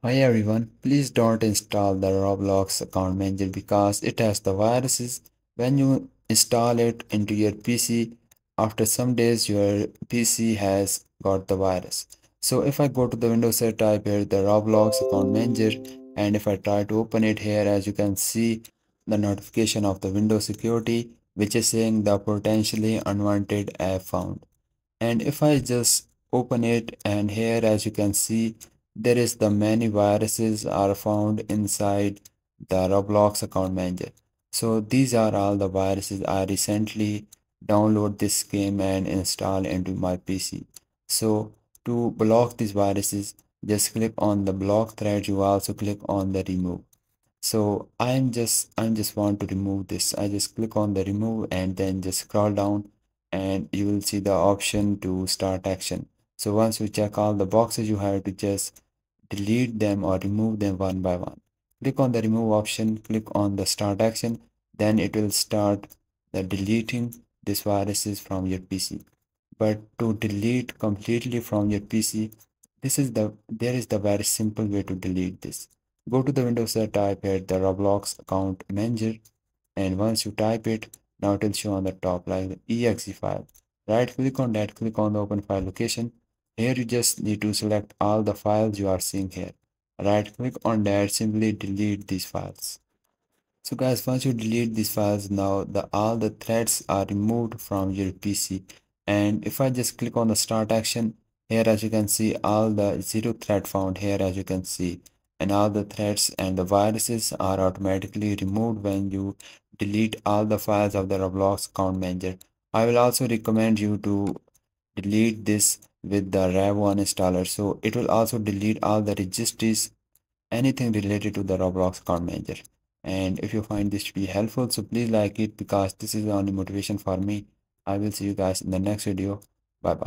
Hi everyone, please don't install the Roblox Account Manager because it has the viruses. When you install it into your PC, after some days your PC has got the virus. So if I go to the Windows set, type here the Roblox Account Manager, and if I try to open it here, as you can see the notification of the Windows security which is saying the potentially unwanted app found. And if I just open it, and here as you can see there is the many viruses are found inside the Roblox account manager. So these are all the viruses. I recently download this game and install into my PC. So to block these viruses, just click on the block thread. You also click on the remove. So I'm just want to remove this. I just click on the remove and then just scroll down, and you will see the option to start action. So once you check all the boxes, you have to just delete them or remove them one by one. Click on the remove option, click on the start action, then it will start the deleting these viruses from your PC. But to delete completely from your PC, there is the very simple way to delete this. Go to the Windows set, type here the Roblox Account Manager, and once you type it, now it will show on the top like the exe file. Right click on that, click on the open file location. Here you just need to select all the files you are seeing here. Right click on that, simply delete these files. So guys, once you delete these files, now the all the threads are removed from your PC. And if I just click on the start action, here as you can see all the zero thread found here as you can see, and all the threads and the viruses are automatically removed when you delete all the files of the Roblox account manager. I will also recommend you to delete this with the Rav1 installer, so it will also delete all the registries, anything related to the Roblox account manager. And if you find this to be helpful, so please like it because this is the only motivation for me. I will see you guys in the next video. Bye bye.